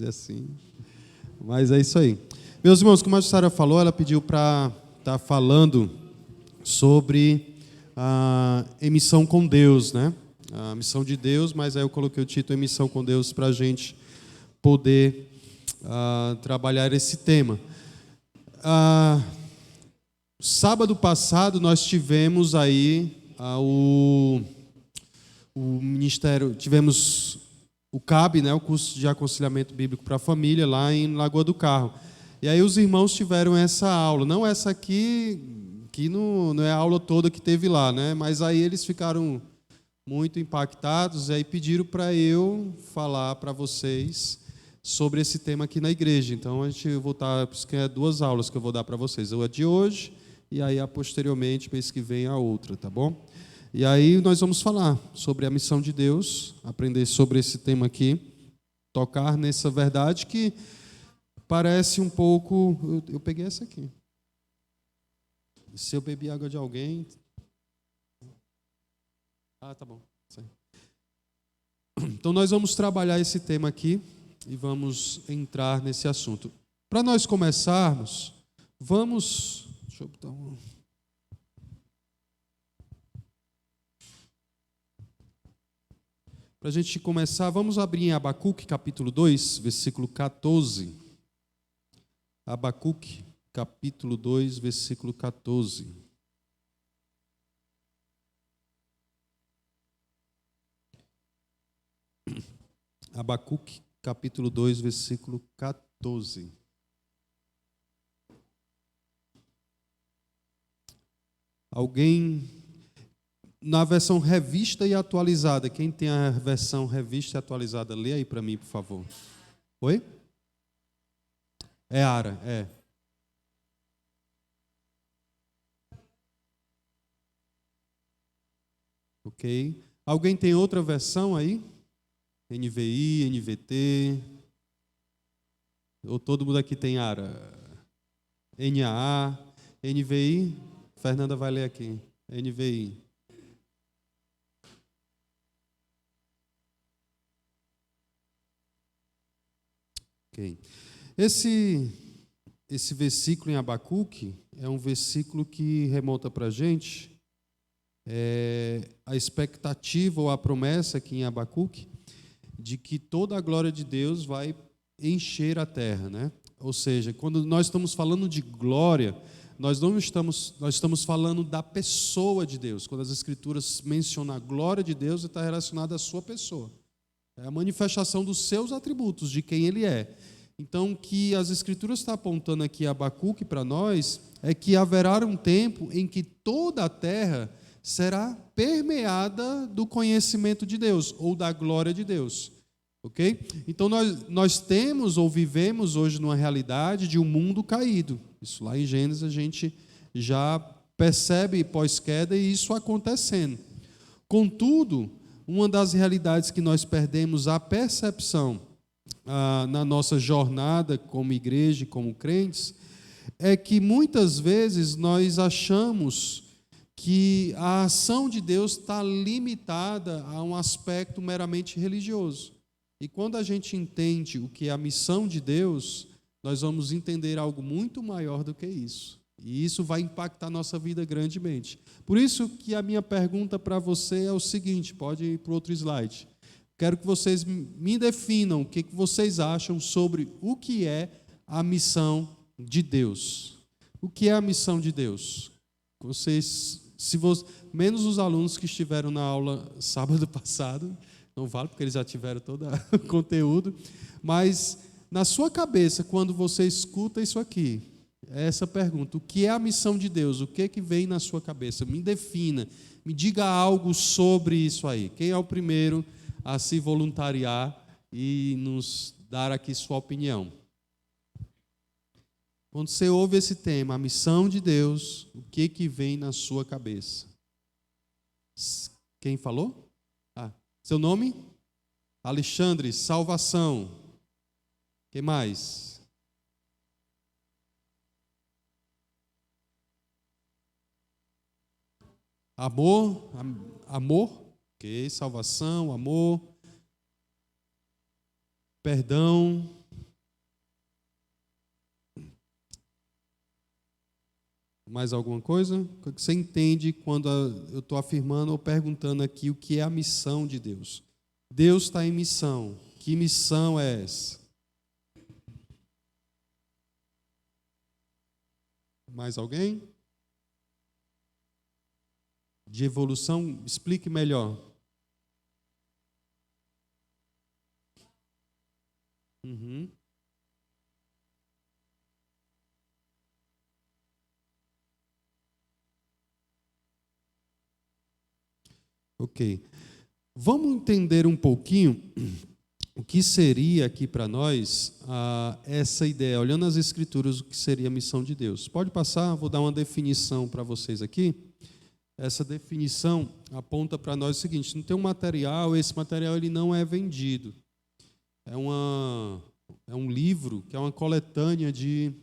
dizer assim. Mas é isso aí. Meus irmãos, como a Sara falou, ela pediu para estar falando sobre a emissão com Deus, né? A missão de Deus, mas aí eu coloquei o título Emissão com Deus para a gente poder trabalhar esse tema. Sábado passado nós tivemos aí o ministério, tivemos o CAB, né, o curso de aconselhamento bíblico para a família, lá em Lagoa do Carro. E aí os irmãos tiveram essa aula, não essa aqui, que não é a aula toda que teve lá, né? Mas aí eles ficaram muito impactados e aí pediram para eu falar para vocês sobre esse tema aqui na igreja. Então a gente voltar, por isso que é 2 aulas que eu vou dar para vocês, a de hoje e aí posteriormente, mês que vem, a outra, tá bom? E aí nós vamos falar sobre a missão de Deus, aprender sobre esse tema aqui, tocar nessa verdade que parece um pouco... Eu peguei essa aqui. Se eu bebi água de alguém... tá bom. Então nós vamos trabalhar esse tema aqui e vamos entrar nesse assunto. Para nós começarmos, vamos... Deixa eu botar um... Para a gente começar, vamos abrir em Abacuque, capítulo 2, versículo 14. Abacuque, capítulo 2, versículo 14. Abacuque, capítulo 2, versículo 14. Alguém... Na versão revista e atualizada, quem tem a versão revista e atualizada, lê aí para mim, por favor. Oi? É Ara, é. Ok. Alguém tem outra versão aí? NVI, NVT? Ou todo mundo aqui tem Ara? NAA, NVI? Fernanda vai ler aqui. NVI. Ok. Esse versículo em Abacuque é um versículo que remonta para a gente a expectativa ou a promessa aqui em Abacuque de que toda a glória de Deus vai encher a terra, né? Ou seja, quando nós estamos falando de glória, nós estamos falando da pessoa de Deus. Quando as Escrituras mencionam a glória de Deus, está relacionada à sua pessoa. É a manifestação dos seus atributos, de quem Ele é. Então, o que as Escrituras estão apontando aqui a Abacuque para nós é que haverá um tempo em que toda a terra será permeada do conhecimento de Deus, ou da glória de Deus. Ok? Então, nós temos ou vivemos hoje numa realidade de um mundo caído. Isso lá em Gênesis a gente já percebe pós-queda e isso acontecendo. Contudo, uma das realidades que nós perdemos a percepção na nossa jornada como igreja e como crentes é que muitas vezes nós achamos que a ação de Deus está limitada a um aspecto meramente religioso. E quando a gente entende o que é a missão de Deus, nós vamos entender algo muito maior do que isso. E isso vai impactar a nossa vida grandemente. Por isso que a minha pergunta para você é o seguinte, pode ir para o outro slide. Quero que vocês me definam o que vocês acham sobre o que é a missão de Deus. O que é a missão de Deus? Menos os alunos que estiveram na aula sábado passado, não vale porque eles já tiveram todo o conteúdo, mas na sua cabeça, quando você escuta isso aqui, essa pergunta, o que é a missão de Deus? O que vem na sua cabeça? Me defina, me diga algo sobre isso aí. Quem é o primeiro a se voluntariar e nos dar aqui sua opinião? Quando você ouve esse tema, a missão de Deus, o que vem na sua cabeça? Quem falou? Seu nome? Alexandre, salvação. Quem mais? Amor? Amor? Ok, salvação, amor. Perdão. Mais alguma coisa? O que você entende quando eu estou afirmando ou perguntando aqui o que é a missão de Deus? Deus está em missão. Que missão é essa? Mais alguém? De evolução, explique melhor. Uhum. Ok. Vamos entender um pouquinho o que seria aqui para nós essa ideia, olhando as Escrituras, o que seria a missão de Deus. Pode passar, vou dar uma definição para vocês aqui. Essa definição aponta para nós o seguinte: não tem um material, esse material ele não é vendido. É um livro que é uma coletânea de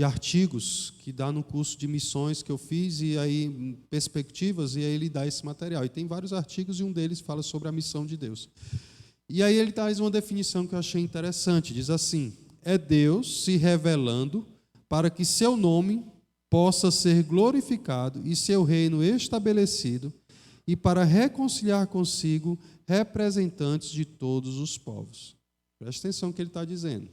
artigos que dá no curso de missões que eu fiz, e aí perspectivas, e aí ele dá esse material. E tem vários artigos, e um deles fala sobre a missão de Deus. E aí ele traz uma definição que eu achei interessante. Diz assim: é Deus se revelando para que seu nome possa ser glorificado e seu reino estabelecido, e para reconciliar consigo representantes de todos os povos. Presta atenção no que ele está dizendo.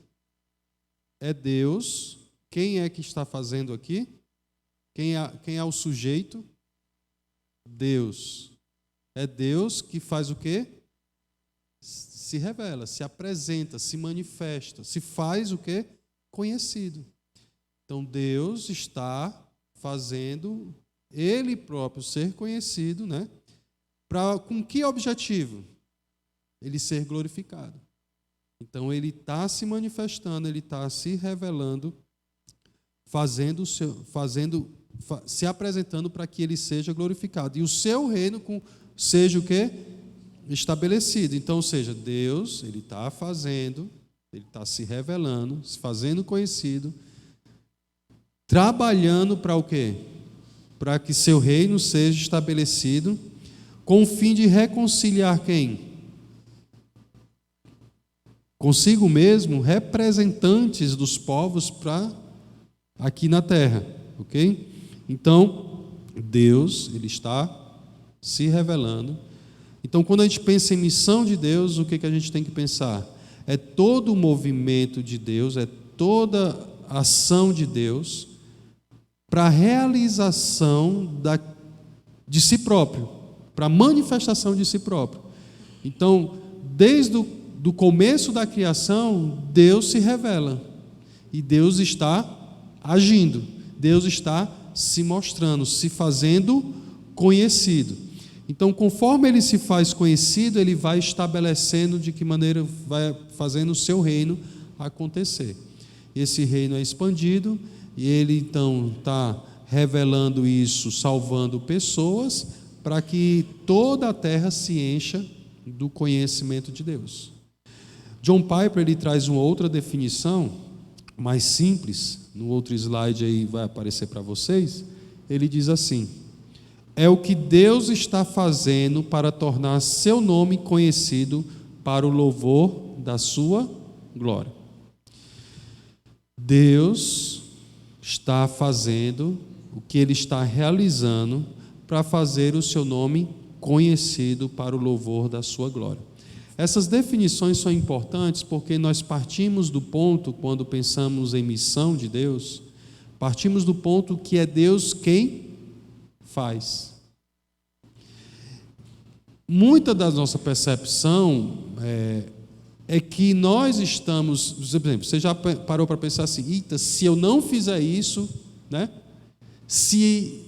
É Deus. Quem é que está fazendo aqui? Quem é o sujeito? Deus. É Deus que faz o quê? Se revela, se apresenta, se manifesta, se faz o quê? Conhecido. Então Deus está fazendo Ele próprio ser conhecido, né? Com que objetivo? Ele ser glorificado. Então Ele está se manifestando, Ele está se revelando, se apresentando para que Ele seja glorificado. E o seu reino seja o quê? Estabelecido. Então, ou seja, Deus, Ele está fazendo, Ele está se revelando, se fazendo conhecido, trabalhando para o quê? Para que seu reino seja estabelecido, com o fim de reconciliar quem? Consigo mesmo, representantes dos povos aqui na terra, ok? Então, Deus, Ele está se revelando. Então, quando a gente pensa em missão de Deus, o que a gente tem que pensar? É todo o movimento de Deus, é toda a ação de Deus para a realização de si próprio, para a manifestação de si próprio. Então, desde o começo da criação, Deus se revela. E Deus está agindo. Deus está se mostrando, se fazendo conhecido. Então, conforme Ele se faz conhecido, Ele vai estabelecendo de que maneira vai fazendo o seu reino acontecer. Esse reino é expandido, e Ele então está revelando isso, salvando pessoas, para que toda a terra se encha do conhecimento de Deus. John Piper ele traz uma outra definição, mais simples, no outro slide aí vai aparecer para vocês. Ele diz assim: é o que Deus está fazendo para tornar seu nome conhecido para o louvor da sua glória. Deus está fazendo o que Ele está realizando para fazer o seu nome conhecido para o louvor da sua glória. Essas definições são importantes porque nós partimos do ponto, quando pensamos em missão de Deus, partimos do ponto que é Deus quem faz. Muita da nossa percepção é que nós estamos, por exemplo, você já parou para pensar assim: eita, se eu não fizer isso, né? Se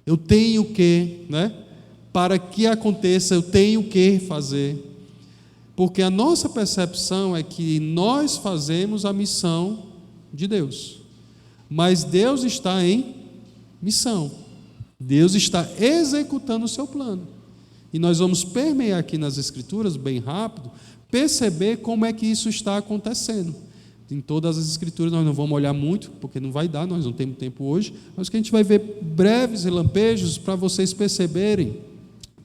eu tenho que, né? Para que aconteça, eu tenho que fazer. Porque a nossa percepção é que nós fazemos a missão de Deus, mas Deus está em missão, Deus está executando o seu plano. E nós vamos permear aqui nas Escrituras, bem rápido, perceber como é que isso está acontecendo. Em todas as Escrituras, nós não vamos olhar muito, porque não vai dar, nós não temos tempo hoje, mas que a gente vai ver breves relampejos para vocês perceberem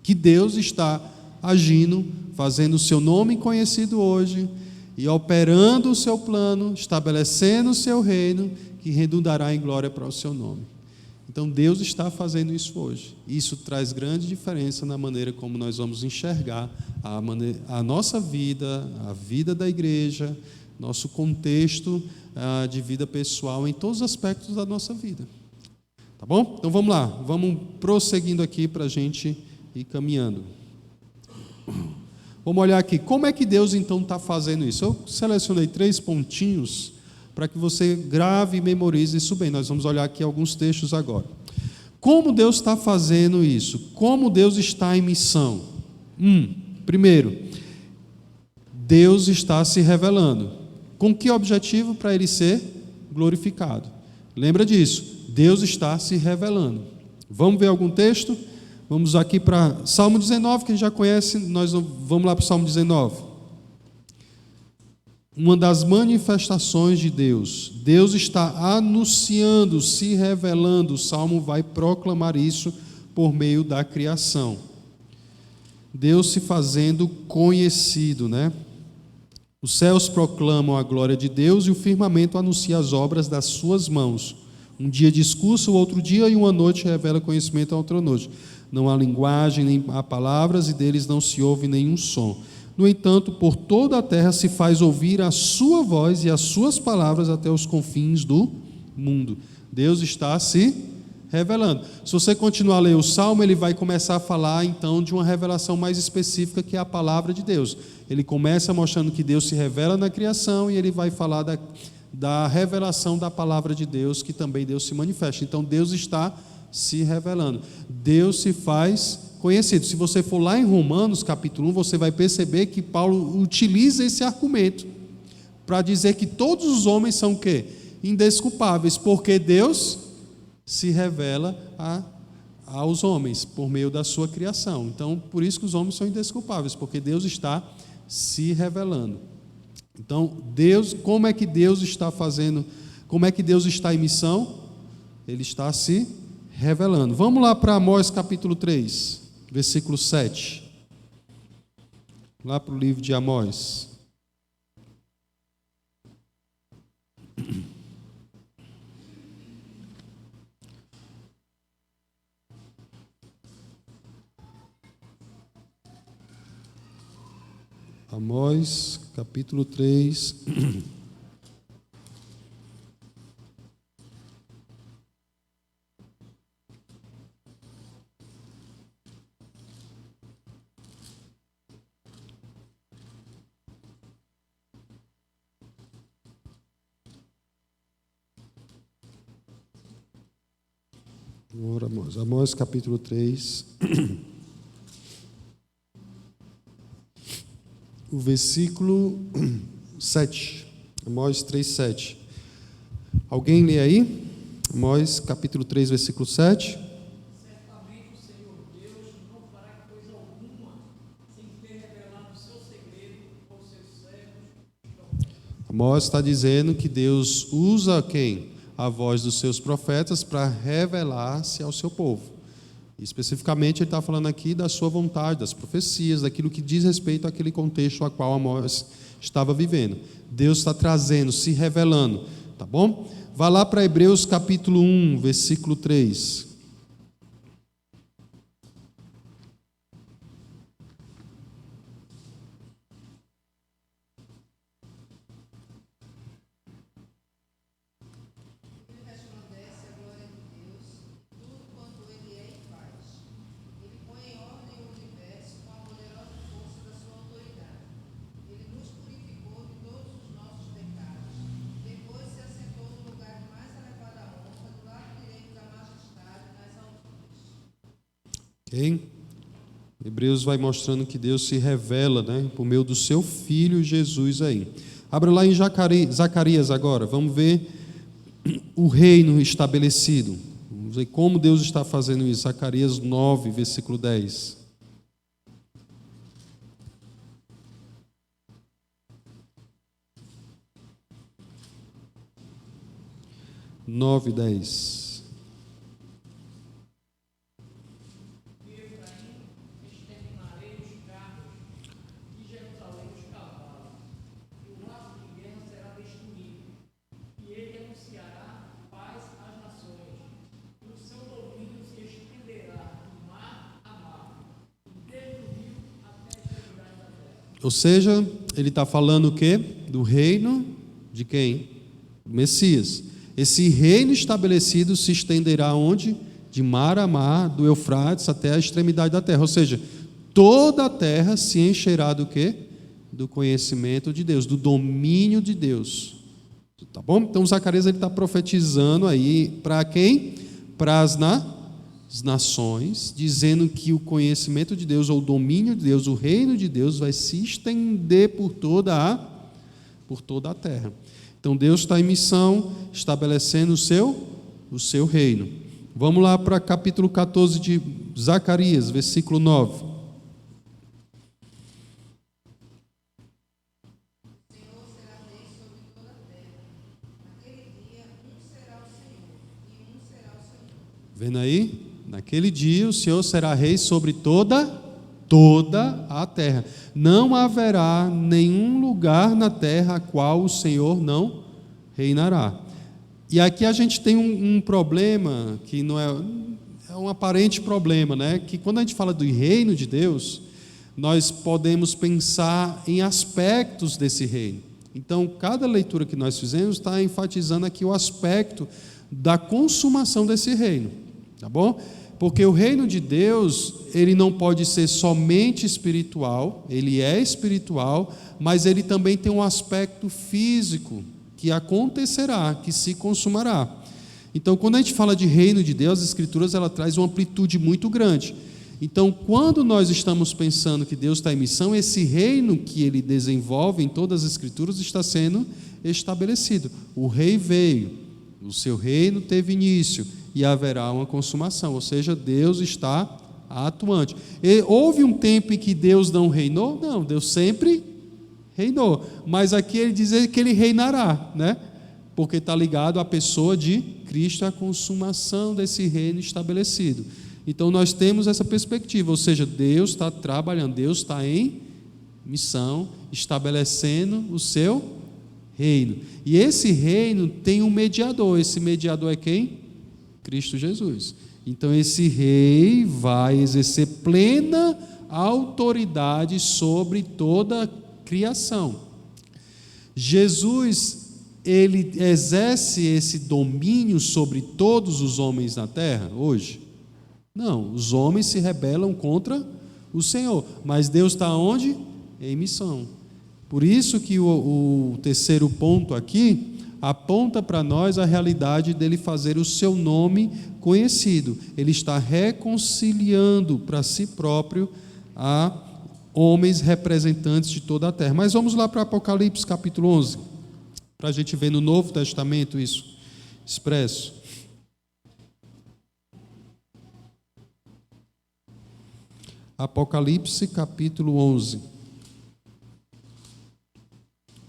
que Deus está agindo, fazendo o seu nome conhecido hoje, e operando o seu plano, estabelecendo o seu reino, que redundará em glória para o seu nome. Então Deus está fazendo isso hoje. Isso traz grande diferença na maneira como nós vamos enxergar a nossa vida, a vida da igreja, nosso contexto de vida pessoal, em todos os aspectos da nossa vida. Tá bom? Então vamos lá, vamos prosseguindo aqui para a gente ir caminhando. Vamos olhar aqui, como é que Deus então está fazendo isso? Eu selecionei 3 pontinhos para que você grave e memorize isso bem. Nós vamos olhar aqui alguns textos agora. Como Deus está fazendo isso? Como Deus está em missão? Primeiro, Deus está se revelando. Com que objetivo? Para Ele ser glorificado. Lembra disso? Deus está se revelando. Vamos ver algum texto? Vamos aqui para Salmo 19, que a gente já conhece, nós vamos lá para o Salmo 19. Uma das manifestações de Deus. Deus está anunciando, se revelando. O Salmo vai proclamar isso por meio da criação. Deus se fazendo conhecido, né? Os céus proclamam a glória de Deus e o firmamento anuncia as obras das suas mãos. Um dia discurso, o outro dia, e uma noite revela conhecimento a outra noite. Não há linguagem, nem há palavras, e deles não se ouve nenhum som. No entanto, por toda a terra se faz ouvir a sua voz e as suas palavras até os confins do mundo. Deus está se revelando. Se você continuar a ler o Salmo, ele vai começar a falar, então, de uma revelação mais específica, que é a palavra de Deus. Ele começa mostrando que Deus se revela na criação, e ele vai falar da revelação da palavra de Deus, que também Deus se manifesta. Então, Deus está se revelando. Deus se faz conhecido. Se você for lá em Romanos, capítulo 1, você vai perceber que Paulo utiliza esse argumento para dizer que todos os homens são o quê? Indesculpáveis, porque Deus se revela aos homens por meio da sua criação. Então, por isso que os homens são indesculpáveis, porque Deus está se revelando. Então, Deus, como é que Deus está fazendo? Como é que Deus está em missão? Ele está se revelando. Vamos lá para Amós capítulo 3, versículo 7. Lá para o livro de Amós. Amós capítulo 3. Amós capítulo 3, o versículo 7. Amós 3, 7. Alguém lê aí? Amós capítulo 3, versículo 7. Certamente o Senhor Deus não fará coisa alguma sem ter revelado o seu segredo aos seus servos. Amós está dizendo que Deus usa quem? A voz dos seus profetas para revelar-se ao seu povo. E, especificamente, ele está falando aqui da sua vontade, das profecias, daquilo que diz respeito àquele contexto a qual Amós estava vivendo. Deus está trazendo, se revelando, tá bom? Vá lá para Hebreus capítulo 1, versículo 3. Ok? Hebreus vai mostrando que Deus se revela, né, por meio do seu Filho Jesus aí. Abra lá em Zacarias agora, vamos ver o reino estabelecido. Vamos ver como Deus está fazendo isso. Zacarias 9, versículo 10. 9, 10. Exterminarei os carros e Jerusalém os cavalos, e o Ou seja, ele está falando o quê? Do reino de quem? Do Messias. Esse reino estabelecido se estenderá onde? De mar a mar, do Eufrates até a extremidade da terra. Ou seja, toda a terra se encherá do quê? Do conhecimento de Deus, do domínio de Deus. Tá bom? Então Zacarias está profetizando aí para quem? Para as nações, dizendo que o conhecimento de Deus, ou o domínio de Deus, o reino de Deus vai se estender por toda a terra. Então Deus está em missão, estabelecendo o seu reino. Vamos lá para capítulo 14 de Zacarias, versículo 9. Vendo aí? Naquele dia o Senhor será rei sobre toda a terra. Não haverá nenhum lugar na terra a qual o Senhor não reinará. E aqui a gente tem um problema, que não é um aparente problema, né? Que quando a gente fala do reino de Deus, nós podemos pensar em aspectos desse reino. Então, cada leitura que nós fizemos está enfatizando aqui o aspecto da consumação desse reino. Tá bom? Porque o reino de Deus, ele não pode ser somente espiritual, ele é espiritual, mas ele também tem um aspecto físico que acontecerá, que se consumará. Então, quando a gente fala de reino de Deus, as Escrituras ela traz uma amplitude muito grande. Então, quando nós estamos pensando que Deus está em missão, esse reino que ele desenvolve em todas as Escrituras está sendo estabelecido. O rei veio, o seu reino teve início, e haverá uma consumação, ou seja, Deus está atuante. E houve um tempo em que Deus não reinou? Não, Deus sempre reinou, mas aqui ele diz que ele reinará, né? Porque está ligado à pessoa de Cristo, à consumação desse reino estabelecido. Então nós temos essa perspectiva, ou seja, Deus está trabalhando, Deus está em missão, estabelecendo o seu reino. E esse reino tem um mediador, esse mediador é quem? Cristo Jesus. Então esse rei vai exercer plena autoridade sobre toda a criação. Jesus, ele exerce esse domínio sobre todos os homens na terra hoje? Não, os homens se rebelam contra o Senhor, mas Deus está onde? Em missão. Por isso que o terceiro ponto aqui aponta para nós a realidade dele fazer o seu nome conhecido. Ele está reconciliando para si próprio a homens representantes de toda a terra. Mas vamos lá para Apocalipse capítulo 11, para a gente ver no Novo Testamento isso expresso. Apocalipse capítulo 11,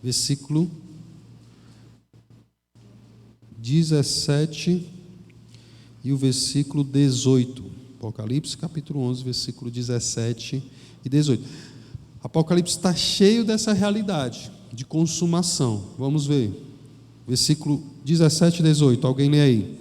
versículo 17 e o versículo 18. Apocalipse capítulo 11, versículo 17 e 18. Apocalipse está cheio dessa realidade de consumação. Vamos ver. Versículo 17 e 18. Alguém lê aí.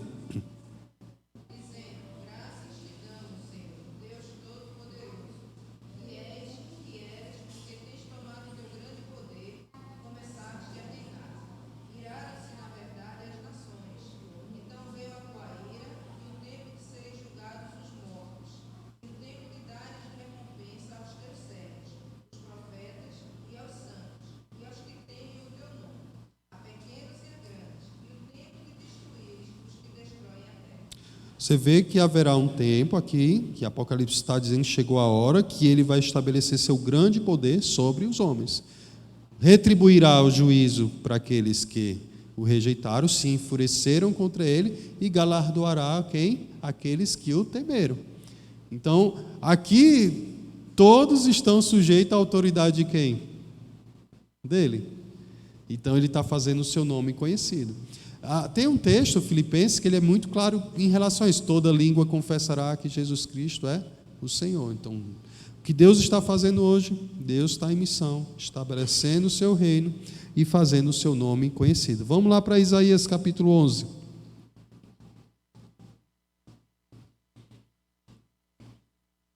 Você vê que haverá um tempo aqui, que Apocalipse está dizendo que chegou a hora, que ele vai estabelecer seu grande poder sobre os homens. Retribuirá o juízo para aqueles que o rejeitaram, se enfureceram contra ele, e galardoará quem? Aqueles que o temeram. Então, aqui, todos estão sujeitos à autoridade de quem? Dele. Então, ele está fazendo o seu nome conhecido. Tem um texto, Filipenses, que ele é muito claro em relação a isso. Toda língua confessará que Jesus Cristo é o Senhor. Então, o que Deus está fazendo hoje? Deus está em missão, estabelecendo o seu reino e fazendo o seu nome conhecido. Vamos lá para Isaías capítulo 11.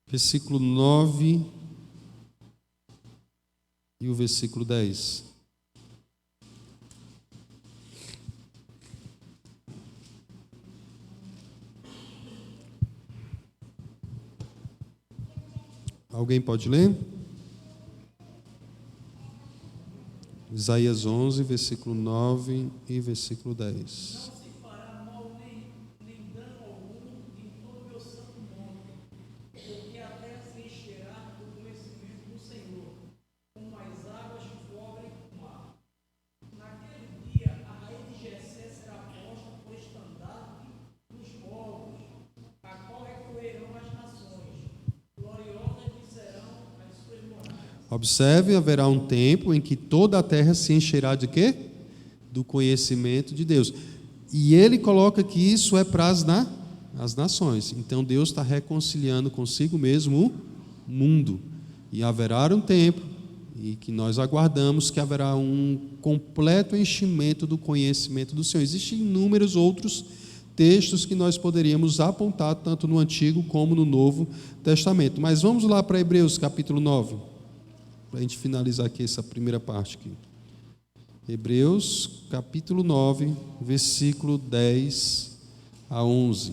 Versículo 9 e o versículo 10. Alguém pode ler? Isaías 11, versículo 9 e versículo 10. Não se fará mal nem dano algum em todo o meu santo monte, porque a terra se encherá do conhecimento do Senhor, como as águas cobrem o mar. Naquele dia a raiz de Jessé será posta por estandarte dos povos, a qual recorrerão as nações, gloriosas lhe serão as suas moradas. Observe, haverá um tempo em que toda a terra se encherá de quê? Do conhecimento de Deus. E ele coloca que isso é para as nações. Então Deus está reconciliando consigo mesmo o mundo. E haverá um tempo, e que nós aguardamos, que haverá um completo enchimento do conhecimento do Senhor. Existem inúmeros outros textos que nós poderíamos apontar, tanto no Antigo como no Novo Testamento. Mas vamos lá para Hebreus capítulo 9. Para a gente finalizar aqui essa primeira parte aqui. Hebreus, capítulo 9, versículo 10 a 11.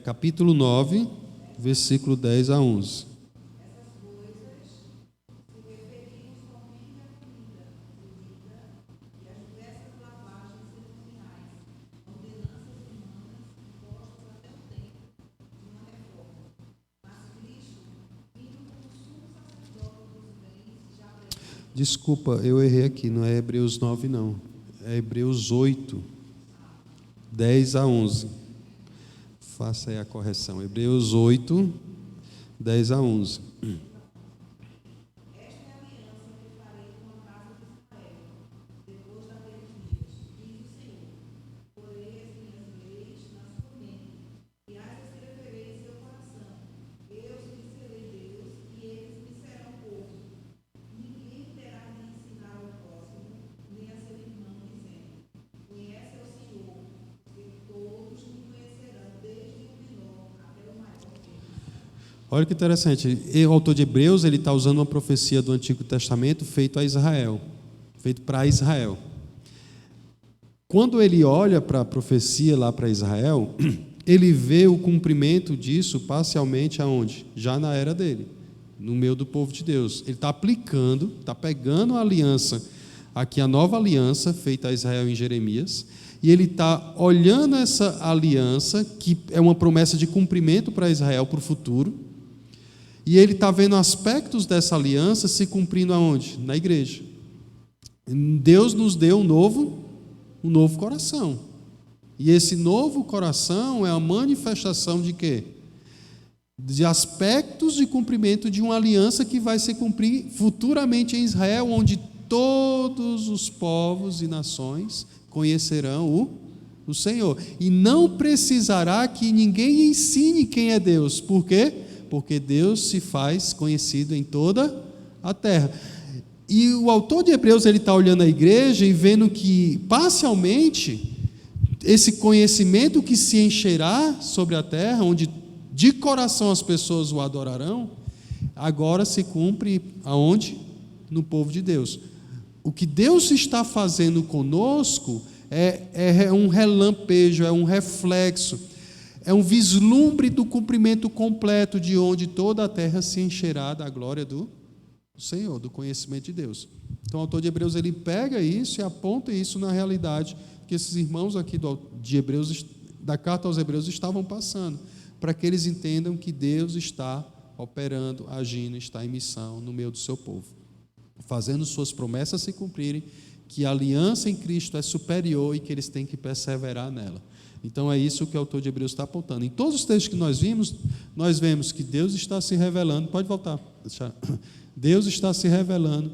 Capítulo 9, versículo 10 a 11. Desculpa, eu errei aqui, não é Hebreus 9 não, é Hebreus 8, 10 a 11. Faça aí a correção, Hebreus 8, 10 a 11. Olha que interessante, o autor de Hebreus ele está usando uma profecia do Antigo Testamento feito a Israel, feito para Israel. Quando ele olha para a profecia lá para Israel, ele vê o cumprimento disso parcialmente aonde? Já na era dele, no meio do povo de Deus. Ele está aplicando, está pegando a aliança, aqui a nova aliança feita a Israel em Jeremias, e ele está olhando essa aliança, que é uma promessa de cumprimento para Israel para o futuro, e ele está vendo aspectos dessa aliança se cumprindo aonde? Na igreja. Deus nos deu um novo coração. E esse novo coração é a manifestação de quê? De aspectos de cumprimento de uma aliança que vai se cumprir futuramente em Israel, onde todos os povos e nações conhecerão o Senhor. E não precisará que ninguém ensine quem é Deus. Por quê? Porque Deus se faz conhecido em toda a terra. E o autor de Hebreus ele está olhando a igreja e vendo que, parcialmente, esse conhecimento que se encherá sobre a terra, onde de coração as pessoas o adorarão, agora se cumpre aonde? No povo de Deus. O que Deus está fazendo conosco é um relampejo, é um reflexo, é um vislumbre do cumprimento completo de onde toda a terra se encherá da glória do Senhor, do conhecimento de Deus. Então o autor de Hebreus ele pega isso e aponta isso na realidade que esses irmãos aqui de Hebreus, da carta aos Hebreus estavam passando, para que eles entendam que Deus está operando, agindo, está em missão no meio do seu povo, fazendo suas promessas se cumprirem, que a aliança em Cristo é superior e que eles têm que perseverar nela. Então é isso que o autor de Hebreus está apontando. Em todos os textos que nós vimos, nós vemos que Deus está se revelando, pode voltar, Deus está se revelando,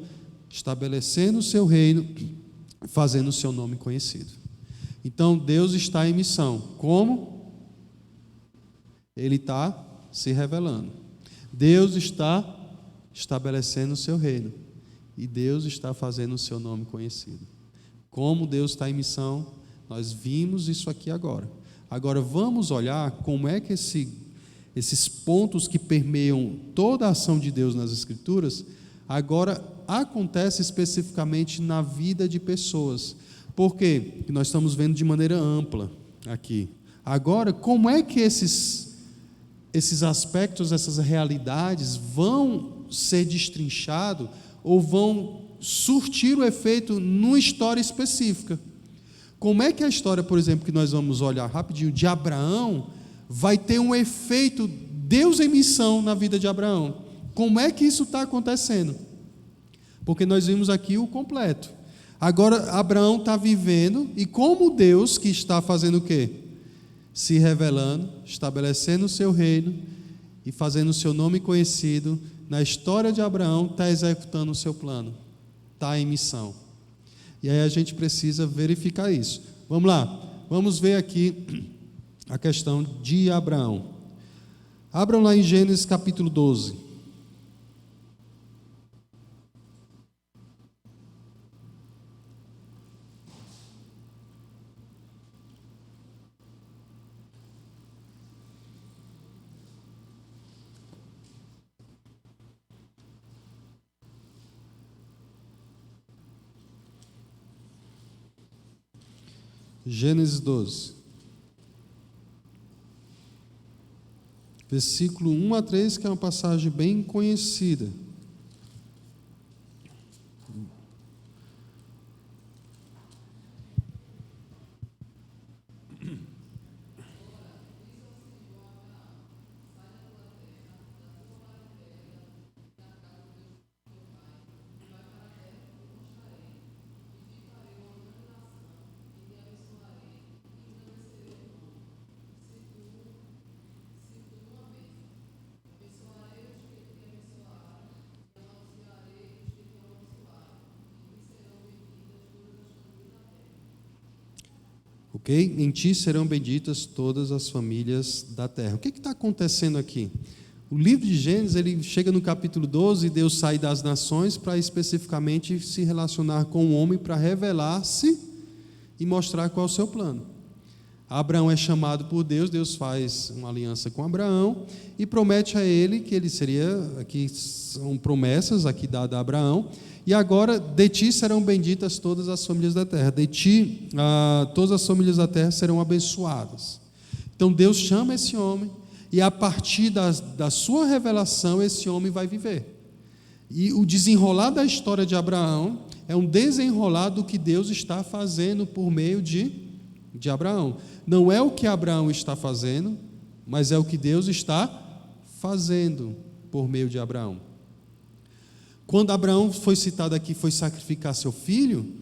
estabelecendo o seu reino, fazendo o seu nome conhecido. Então Deus está em missão. Como? Ele está se revelando. Deus está estabelecendo o seu reino. E Deus está fazendo o seu nome conhecido. Como Deus está em missão? Nós vimos isso aqui agora. Agora vamos olhar como é que esses pontos que permeiam toda a ação de Deus nas Escrituras, agora acontece especificamente na vida de pessoas. Por quê? Nós estamos vendo de maneira ampla aqui. Agora, como é que esses aspectos, essas realidades vão ser destrinchados ou vão surtir o efeito numa história específica? Como é que a história, por exemplo, que nós vamos olhar rapidinho, de Abraão, vai ter um efeito Deus em missão na vida de Abraão? Como é que isso está acontecendo? Porque nós vimos aqui o completo. Agora, Abraão está vivendo, e como Deus que está fazendo o quê? Se revelando, estabelecendo o seu reino e fazendo o seu nome conhecido, na história de Abraão, está executando o seu plano, está em missão. E aí a gente precisa verificar isso. Vamos lá, vamos ver aqui a questão de Abraão. Abram lá em Gênesis capítulo 12. Gênesis 12, versículo 1 a 3, que é uma passagem bem conhecida. Ok? Em ti serão benditas todas as famílias da terra. O que está acontecendo aqui? O livro de Gênesis, ele chega no capítulo 12, Deus sai das nações para especificamente se relacionar com o homem, para revelar-se e mostrar qual é o seu plano. Abraão é chamado por Deus, Deus faz uma aliança com Abraão e promete a ele que ele seria, aqui são promessas aqui dadas a Abraão, e agora de ti serão benditas todas as famílias da terra, de ti todas as famílias da terra serão abençoadas. Então Deus chama esse homem e a partir da sua revelação esse homem vai viver. E o desenrolar da história de Abraão é um desenrolar do que Deus está fazendo por meio de Abraão. Não é o que Abraão está fazendo, mas é o que Deus está fazendo por meio de Abraão. Quando Abraão foi citado aqui, foi sacrificar seu filho,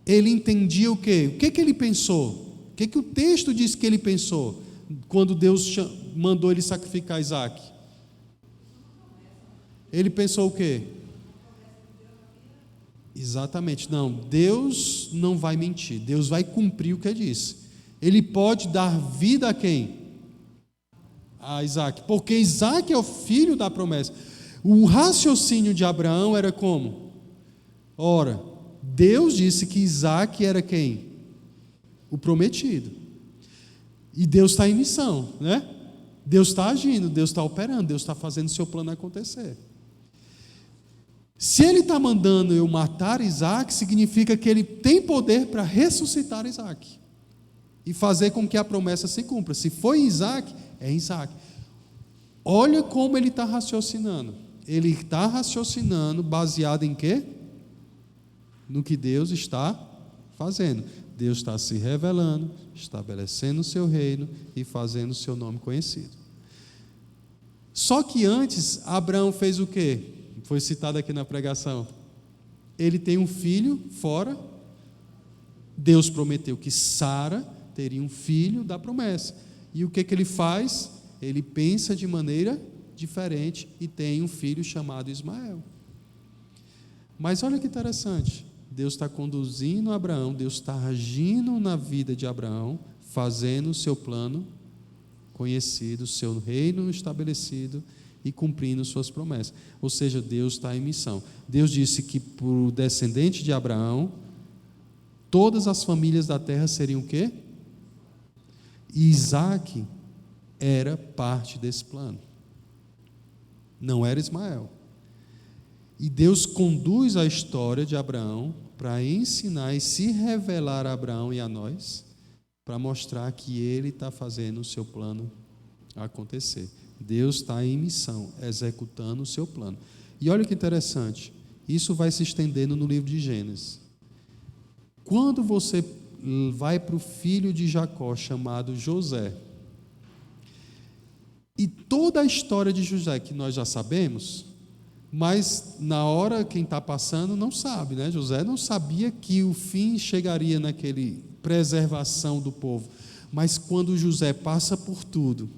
ele entendia o quê? O que ele pensou? O que o texto diz que ele pensou quando Deus mandou ele sacrificar Isaac? Ele pensou o quê? Exatamente, não, Deus não vai mentir, Deus vai cumprir o que disse. Ele pode dar vida a quem? A Isaac, porque Isaac é o filho da promessa. O raciocínio de Abraão era como? Ora, Deus disse que Isaac era quem? O prometido. E Deus está em missão, né? Deus está agindo, Deus está operando, Deus está fazendo o seu plano acontecer. Se Ele está mandando eu matar Isaac, significa que Ele tem poder para ressuscitar Isaac e fazer com que a promessa se cumpra. Se foi Isaac, é Isaac. Olha como ele está raciocinando. Ele está raciocinando baseado em quê? No que Deus está fazendo. Deus está se revelando, estabelecendo o seu reino e fazendo o seu nome conhecido. Só que antes, Abraão fez o quê? Foi citado aqui na pregação. Ele tem um filho fora. Deus prometeu que Sara teria um filho da promessa. E o que ele faz? Ele pensa de maneira diferente e tem um filho chamado Ismael. Mas olha que interessante, Deus está conduzindo Abraão, Deus está agindo na vida de Abraão, fazendo o seu plano conhecido, o seu reino estabelecido e cumprindo suas promessas. Ou seja, Deus está em missão. Deus disse que para o descendente de Abraão, todas as famílias da terra seriam o quê? E Isaac era parte desse plano. Não era Ismael. E Deus conduz a história de Abraão para ensinar e se revelar a Abraão e a nós, para mostrar que ele está fazendo o seu plano acontecer. Deus está em missão, executando o seu plano. E olha que interessante, isso vai se estendendo no livro de Gênesis. Quando você vai para o filho de Jacó, chamado José, e toda a história de José, que nós já sabemos, mas na hora quem está passando não sabe, né? José não sabia que o fim chegaria naquele preservação do povo. Mas quando José passa por tudo,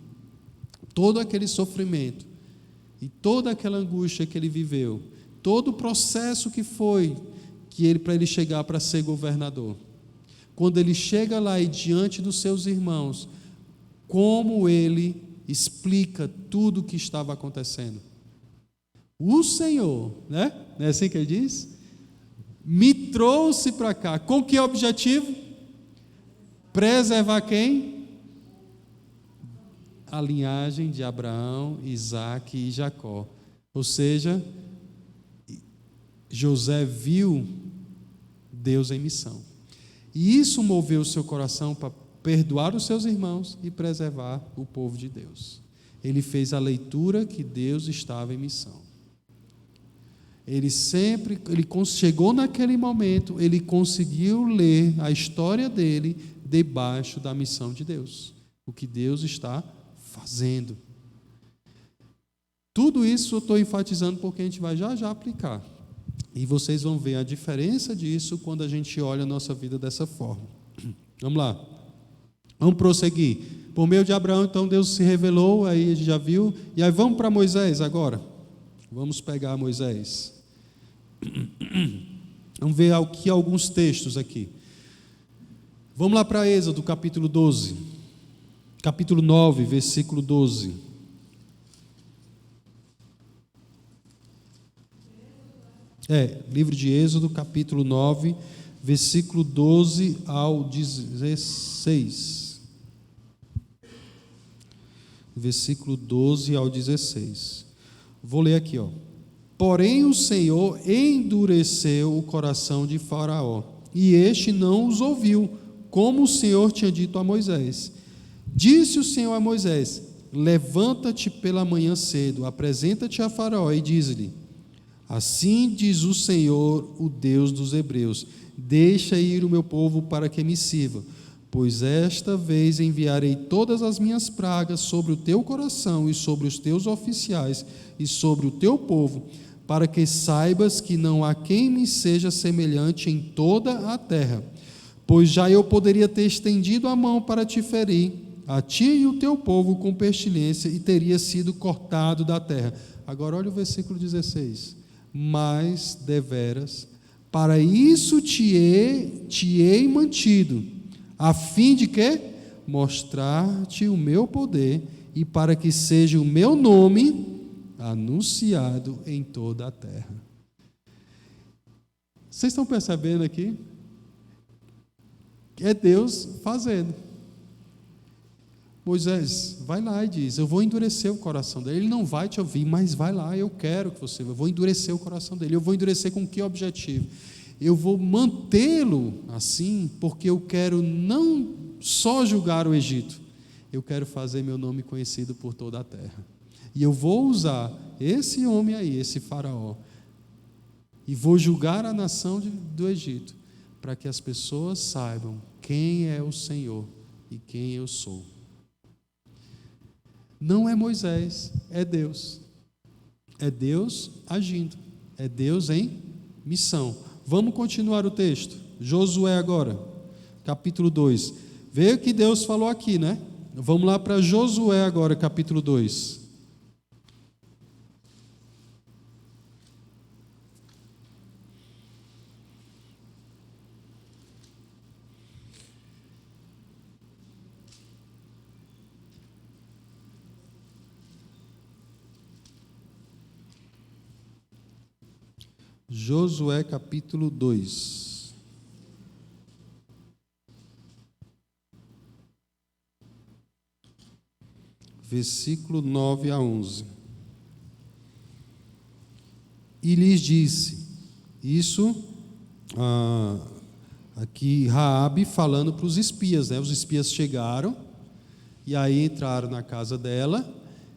todo aquele sofrimento e toda aquela angústia que ele viveu, todo o processo que foi para ele chegar para ser governador, quando ele chega lá e diante dos seus irmãos, como ele explica tudo o que estava acontecendo. O Senhor, né? Não é assim que ele diz? Me trouxe para cá. Com que objetivo? Preservar quem? A linhagem de Abraão, Isaac e Jacó. Ou seja, José viu Deus em missão. E isso moveu o seu coração para perdoar os seus irmãos e preservar o povo de Deus. Ele fez a leitura que Deus estava em missão. Ele chegou naquele momento, ele conseguiu ler a história dele debaixo da missão de Deus. O que Deus está fazendo. Tudo isso eu estou enfatizando porque a gente vai já aplicar. E vocês vão ver a diferença disso quando a gente olha a nossa vida dessa forma. Vamos lá. Vamos prosseguir. Por meio de Abraão, então, Deus se revelou, aí a gente já viu. E aí vamos para Moisés agora. Vamos pegar Moisés. Vamos ver aqui alguns textos aqui. Vamos lá para Êxodo, capítulo 12. Capítulo 9, versículo 12. Livro de Êxodo, capítulo 9, versículo 12 ao 16. Versículo 12 ao 16. Vou ler aqui, ó. Porém o Senhor endureceu o coração de Faraó, e este não os ouviu, como o Senhor tinha dito a Moisés. Disse o Senhor a Moisés: levanta-te pela manhã cedo, apresenta-te a Faraó e diz-lhe: assim diz o Senhor, o Deus dos Hebreus: deixa ir o meu povo para que me sirva, pois esta vez enviarei todas as minhas pragas sobre o teu coração e sobre os teus oficiais e sobre o teu povo, para que saibas que não há quem me seja semelhante em toda a terra. Pois já eu poderia ter estendido a mão para te ferir, a ti e o teu povo com pestilência, e teria sido cortado da terra. Agora olha o versículo 16. Mas, deveras, para isso te hei mantido, a fim de quê? Mostrar-te o meu poder, e para que seja o meu nome anunciado em toda a terra. Vocês estão percebendo aqui? É Deus fazendo. Moisés, vai lá e diz: eu vou endurecer o coração dele. Ele não vai te ouvir, mas vai lá, eu quero que você. Eu vou endurecer o coração dele. Eu vou endurecer com que objetivo? Eu vou mantê-lo assim, porque eu quero não só julgar o Egito, eu quero fazer meu nome conhecido por toda a terra. E eu vou usar esse homem aí, esse faraó, e vou julgar a nação do Egito, para que as pessoas saibam quem é o Senhor e quem eu sou. Não é Moisés, é Deus. É Deus agindo, é Deus em missão. Vamos continuar o texto. Josué agora, capítulo 2. Vê o que Deus falou aqui, né? Vamos lá para Josué agora, capítulo 2. Josué capítulo 2. versículo 9 a 11. E lhes disse, isso aqui Raabe falando para os espias, né? Os espias chegaram e aí entraram na casa dela,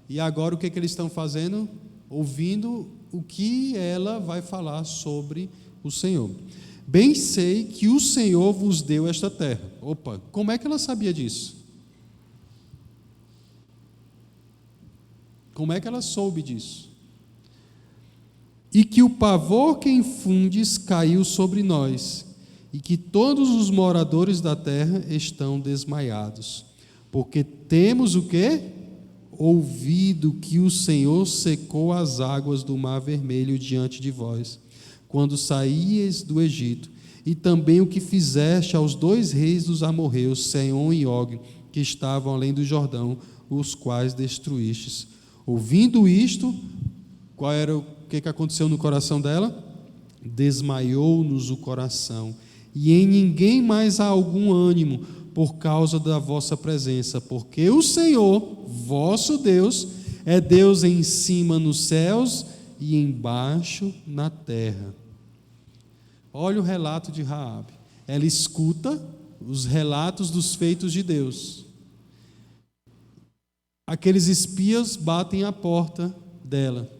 e agora o que eles estão fazendo? Ouvindo o que ela vai falar sobre o Senhor. Bem sei que o Senhor vos deu esta terra. Opa, como é que ela sabia disso? Como é que ela soube disso? E que o pavor que infundes caiu sobre nós, e que todos os moradores da terra estão desmaiados. Porque temos o quê? Ouvido que o Senhor secou as águas do Mar Vermelho diante de vós, quando saíeis do Egito, e também o que fizeste aos 2 reis dos amorreus, Sehon e Og, que estavam além do Jordão, os quais destruístes. Ouvindo isto, o que aconteceu no coração dela? Desmaiou-nos o coração, e em ninguém mais há algum ânimo, por causa da vossa presença, porque o Senhor, vosso Deus, é Deus em cima nos céus e embaixo na terra. Olha o relato de Raabe. Ela escuta os relatos dos feitos de Deus. Aqueles espias batem à porta dela.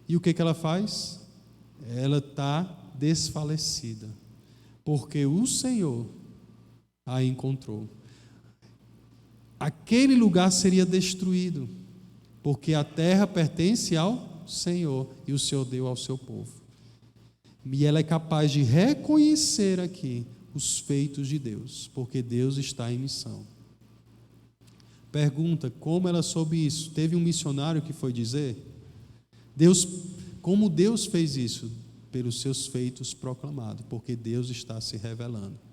E o que ela faz? Ela está desfalecida, porque o Senhor a encontrou. Aquele lugar seria destruído, porque a terra pertence ao Senhor, e o Senhor deu ao seu povo. E ela é capaz de reconhecer aqui os feitos de Deus, porque Deus está em missão. Pergunta, como ela soube isso? Teve um missionário que foi dizer? Como Deus fez isso? Pelos seus feitos proclamados, porque Deus está se revelando.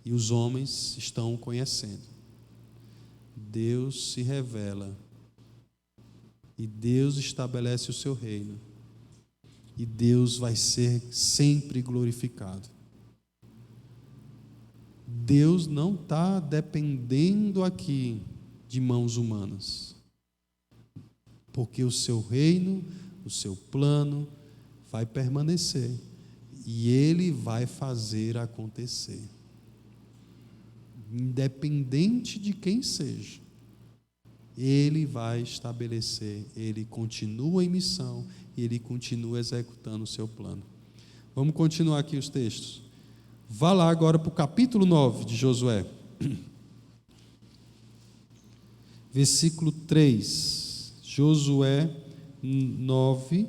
E os homens estão conhecendo. Deus se revela. E Deus estabelece o seu reino. E Deus vai ser sempre glorificado. Deus não está dependendo aqui de mãos humanas. Porque o seu reino, o seu plano vai permanecer. E Ele vai fazer acontecer. Independente de quem seja, Ele vai estabelecer, Ele continua em missão e Ele continua executando o seu plano. Vamos continuar aqui os textos. Vá lá agora para o capítulo 9 de Josué. Versículo 3. Josué 9,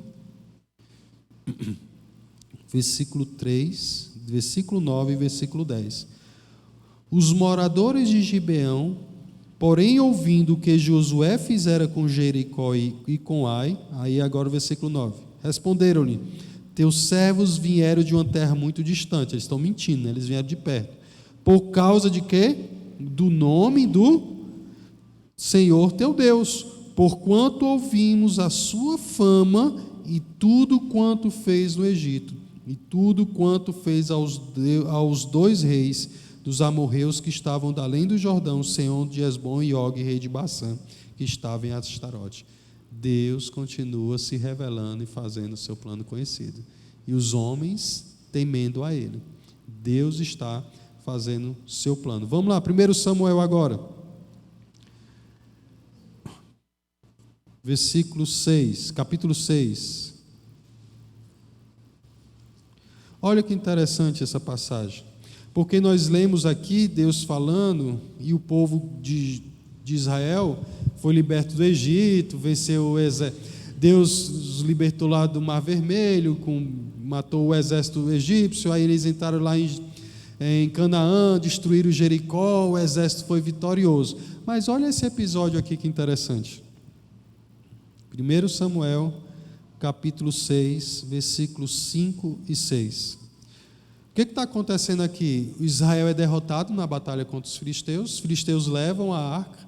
versículo 3, versículo 9 e versículo 10. Os moradores de Gibeão, porém, ouvindo o que Josué fizera com Jericó e com Ai, aí agora o versículo 9, responderam-lhe: teus servos vieram de uma terra muito distante. Eles estão mentindo, né? Eles vieram de perto. Por causa de quê? Do nome do Senhor teu Deus, porquanto ouvimos a sua fama e tudo quanto fez no Egito, e tudo quanto fez aos 2 reis dos amorreus que estavam da além do Jordão, Sehon de Hesbom e Og, rei de Bassã, que estava em Astarote. Deus continua se revelando e fazendo o seu plano conhecido. E os homens temendo a Ele. Deus está fazendo o seu plano. Vamos lá, 1 Samuel agora. Versículo 6, capítulo 6. Olha que interessante essa passagem. Porque nós lemos aqui Deus falando, e o povo de Israel foi liberto do Egito, venceu o exército. Deus os libertou lá do Mar Vermelho, matou o exército egípcio, aí eles entraram lá em Canaã, destruíram Jericó, o exército foi vitorioso. Mas olha esse episódio aqui que interessante. 1 Samuel, capítulo 6, versículos 5 e 6. O que está acontecendo aqui? Israel é derrotado na batalha contra os filisteus levam a arca,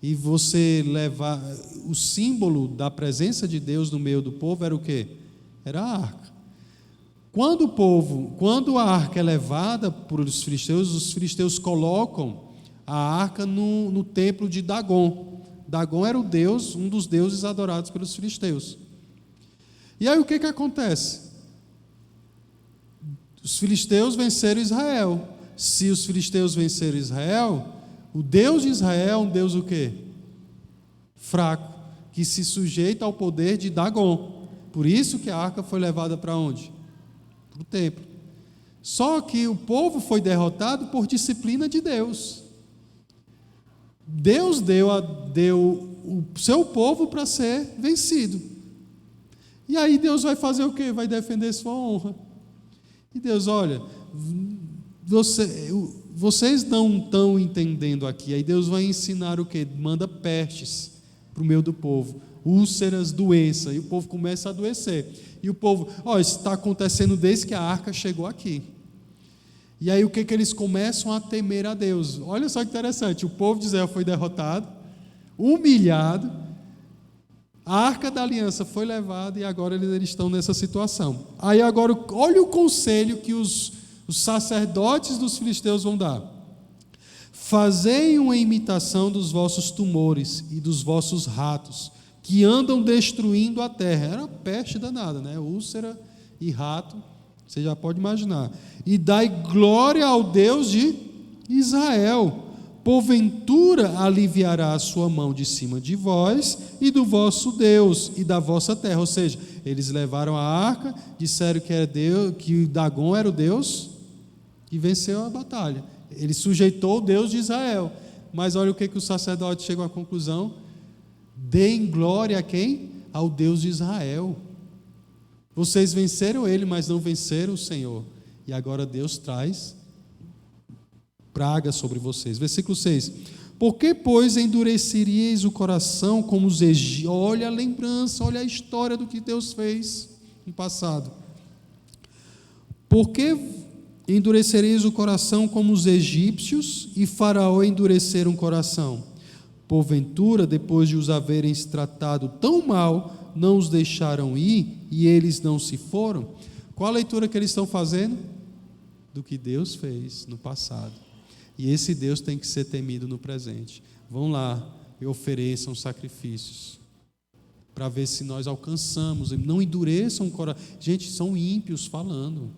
e você levar o símbolo da presença de Deus no meio do povo era o quê? Era a arca. Quando a arca é levada por os filisteus colocam a arca no templo de Dagon. Dagom era o deus, um dos deuses adorados pelos filisteus. E aí o que acontece? Os filisteus venceram Israel. Se os filisteus venceram Israel, o Deus de Israel é um Deus o quê? Fraco, que se sujeita ao poder de Dagom. Por isso que a arca foi levada para onde? Para o templo. Só que o povo foi derrotado por disciplina de Deus. Deus deu o seu povo para ser vencido. E aí Deus vai fazer o quê? Vai defender sua honra. E Deus, olha, vocês não estão entendendo aqui. Aí Deus vai ensinar o quê? Manda pestes para o meio do povo, úlceras, doença, e o povo começa a adoecer. E o povo, isso está acontecendo desde que a arca chegou aqui. E aí o que eles começam a temer a Deus? Olha só que interessante, o povo de Israel foi derrotado, humilhado, a arca da aliança foi levada e agora eles estão nessa situação. Aí agora, olha o conselho que os sacerdotes dos filisteus vão dar. Fazei uma imitação dos vossos tumores e dos vossos ratos, que andam destruindo a terra. Era uma peste danada, né? Úlcera e rato, você já pode imaginar. E dai glória ao Deus de Israel. Porventura aliviará a sua mão de cima de vós e do vosso Deus e da vossa terra. Ou seja, eles levaram a arca, disseram que era Deus, que Dagom era o Deus e venceu a batalha. Ele sujeitou o Deus de Israel. Mas olha o que os sacerdotes chegam à conclusão: deem glória a quem? Ao Deus de Israel. Vocês venceram ele, mas não venceram o Senhor. E agora Deus traz praga sobre vocês. Versículo 6. Por que, pois, endureceríeis o coração como os egípcios? Olha a lembrança, olha a história do que Deus fez no passado. Por que endurecereis o coração como os egípcios e Faraó endureceram o coração? Porventura, depois de os haverem tratado tão mal, não os deixaram ir e eles não se foram? Qual a leitura que eles estão fazendo? Do que Deus fez no passado. E esse Deus tem que ser temido no presente. Vão lá e ofereçam sacrifícios para ver se nós alcançamos. Não endureçam o coração. Gente, são ímpios falando.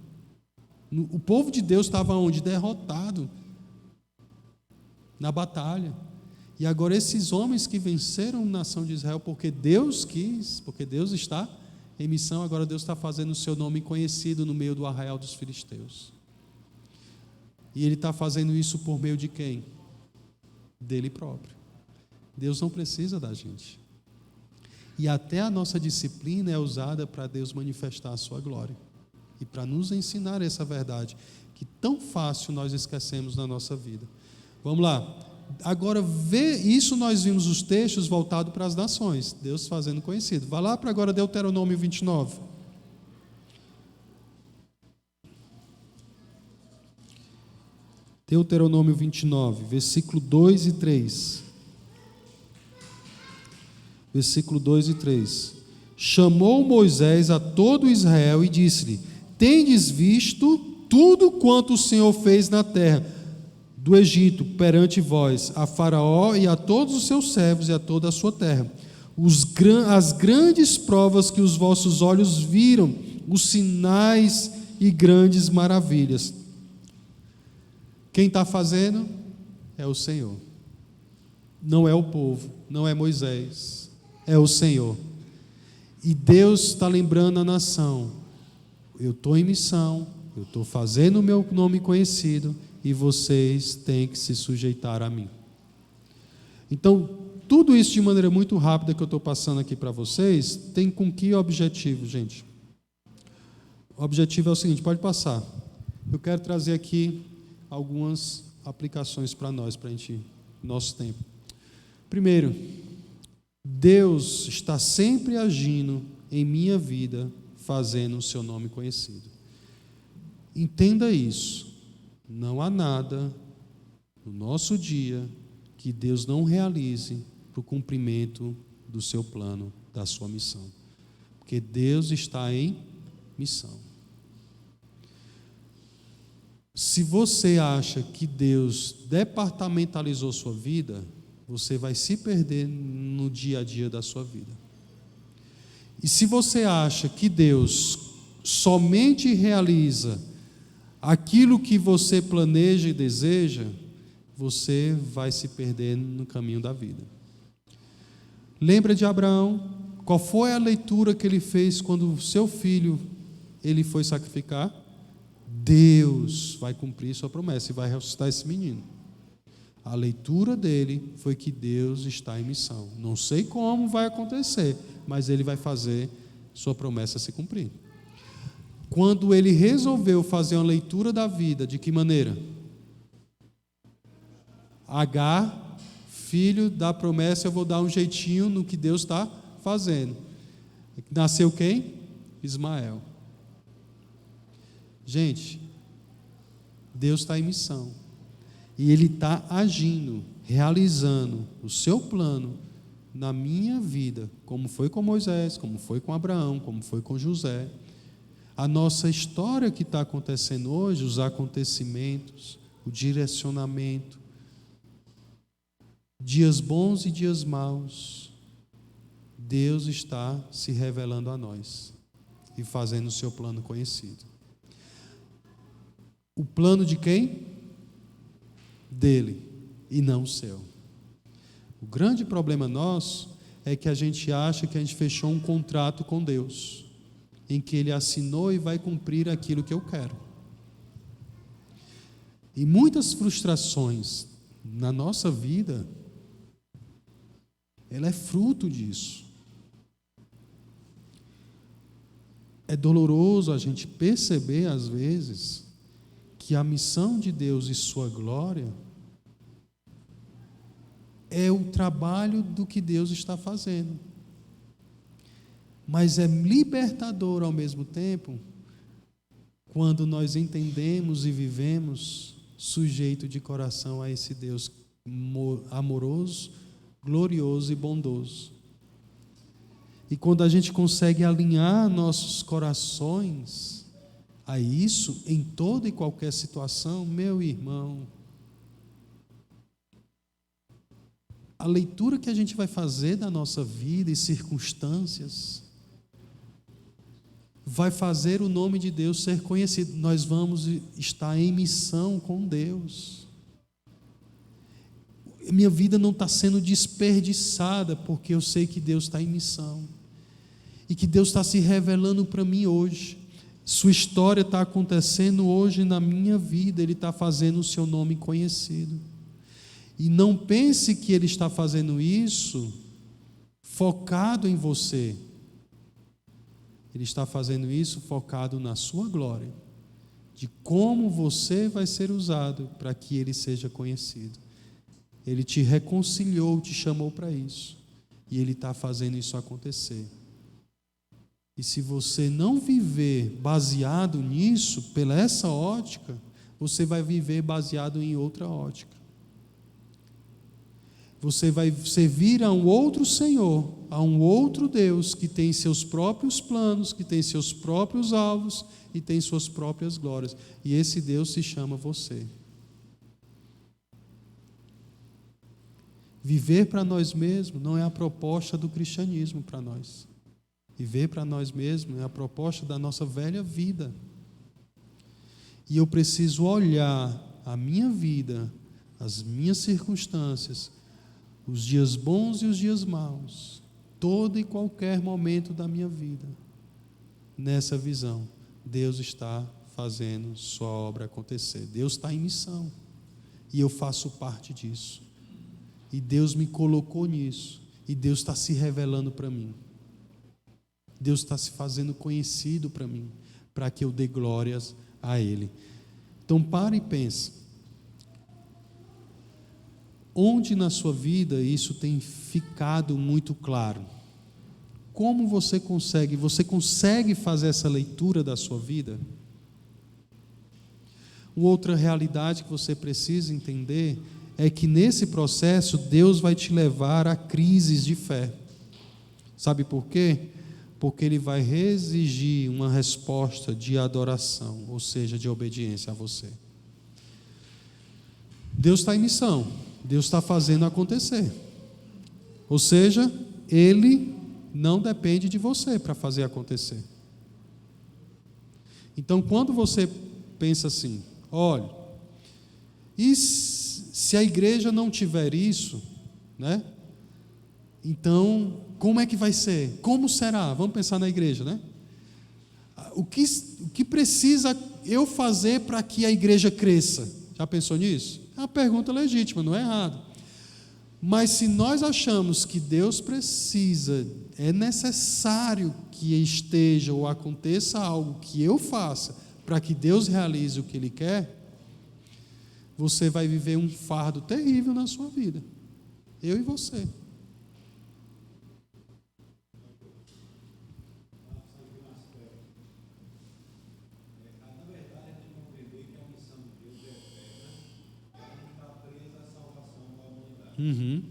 O povo de Deus estava onde? Derrotado na batalha. E agora esses homens que venceram a nação de Israel, porque Deus quis, porque Deus está em missão, agora Deus está fazendo o seu nome conhecido no meio do arraial dos filisteus. E Ele está fazendo isso por meio de quem? Dele próprio. Deus não precisa da gente. E até a nossa disciplina é usada para Deus manifestar a sua glória. E para nos ensinar essa verdade, que tão fácil nós esquecemos na nossa vida. Vamos lá. Agora, isso nós vimos os textos voltados para as nações, Deus fazendo conhecido. Vá lá para agora Deuteronômio 29. Deuteronômio 29, versículo 2 e 3. Versículo 2 e 3. Chamou Moisés a todo Israel e disse-lhe: tendes visto tudo quanto o Senhor fez na terra do Egito perante vós, a Faraó e a todos os seus servos e a toda a sua terra. As grandes provas que os vossos olhos viram, os sinais e grandes maravilhas. Quem está fazendo é o Senhor. Não é o povo, não é Moisés, é o Senhor. E Deus está lembrando a nação: eu estou em missão, eu estou fazendo o meu nome conhecido e vocês têm que se sujeitar a mim. Então, tudo isso de maneira muito rápida que eu estou passando aqui para vocês, tem com que objetivo, gente? O objetivo é o seguinte, pode passar. Eu quero trazer aqui algumas aplicações para nós, para a gente, nosso tempo. Primeiro, Deus está sempre agindo em minha vida, fazendo o seu nome conhecido. Entenda isso. Não há nada no nosso dia que Deus não realize para o cumprimento do seu plano, da sua missão. Porque Deus está em missão. Se você acha que Deus departamentalizou sua vida, você vai se perder no dia a dia da sua vida. E se você acha que Deus somente realiza aquilo que você planeja e deseja, você vai se perder no caminho da vida. Lembra de Abraão? Qual foi a leitura que ele fez quando o seu filho ele foi sacrificar? Deus vai cumprir sua promessa e vai ressuscitar esse menino. A leitura dele foi que Deus está em missão. Não sei como vai acontecer, mas ele vai fazer sua promessa se cumprir. Quando ele resolveu fazer uma leitura da vida, de que maneira? Agar, filho da promessa, eu vou dar um jeitinho no que Deus está fazendo. Nasceu quem? Ismael. Gente, Deus está em missão. E Ele está agindo, realizando o seu plano na minha vida, como foi com Moisés, como foi com Abraão, como foi com José. A nossa história que está acontecendo hoje, os acontecimentos, o direcionamento, dias bons e dias maus, Deus está se revelando a nós e fazendo o seu plano conhecido. O plano de quem? Dele, e não o seu. O grande problema nosso é que a gente acha que a gente fechou um contrato com Deus, em que Ele assinou e vai cumprir aquilo que eu quero. E muitas frustrações na nossa vida, ela é fruto disso. É doloroso a gente perceber, às vezes, que a missão de Deus e sua glória é o trabalho do que Deus está fazendo. Mas é libertador ao mesmo tempo quando nós entendemos e vivemos sujeito de coração a esse Deus amoroso, glorioso e bondoso. E quando a gente consegue alinhar nossos corações a isso, em toda e qualquer situação, meu irmão, a leitura que a gente vai fazer da nossa vida e circunstâncias vai fazer o nome de Deus ser conhecido. Nós vamos estar em missão com Deus. Minha vida não está sendo desperdiçada, porque eu sei que Deus está em missão. E que Deus está se revelando para mim hoje. Sua história está acontecendo hoje na minha vida. Ele está fazendo o seu nome conhecido. E não pense que Ele está fazendo isso focado em você. Ele está fazendo isso focado na sua glória, de como você vai ser usado para que Ele seja conhecido. Ele te reconciliou, te chamou para isso, e Ele está fazendo isso acontecer. E se você não viver baseado nisso, pela essa ótica, você vai viver baseado em outra ótica. Você vai servir a um outro Senhor, a um outro Deus que tem seus próprios planos, que tem seus próprios alvos e tem suas próprias glórias. E esse Deus se chama você. Viver para nós mesmos não é a proposta do cristianismo para nós. Viver para nós mesmos é a proposta da nossa velha vida. E eu preciso olhar a minha vida, as minhas circunstâncias, os dias bons e os dias maus, todo e qualquer momento da minha vida, nessa visão, Deus está fazendo sua obra acontecer. Deus está em missão, e eu faço parte disso, e Deus me colocou nisso, e Deus está se revelando para mim, Deus está se fazendo conhecido para mim, para que eu dê glórias a Ele. Então pare e pense, onde na sua vida isso tem ficado muito claro? Como você consegue fazer essa leitura da sua vida? Uma outra realidade que você precisa entender é que nesse processo Deus vai te levar a crises de fé. Sabe por quê? Porque Ele vai exigir uma resposta de adoração, ou seja, de obediência a você. Deus está em missão. Deus está fazendo acontecer. Ou seja, Ele não depende de você para fazer acontecer. Então, quando você pensa assim, olha, e se a igreja não tiver isso, né? Então, como é que vai ser? Como será? Vamos pensar na igreja, né? O que precisa eu fazer para que a igreja cresça? Já pensou nisso? É uma pergunta legítima, não é errado. Mas se nós achamos que Deus precisa, é necessário que esteja ou aconteça algo que eu faça para que Deus realize o que Ele quer, você vai viver um fardo terrível na sua vida. Eu e você. Uhum.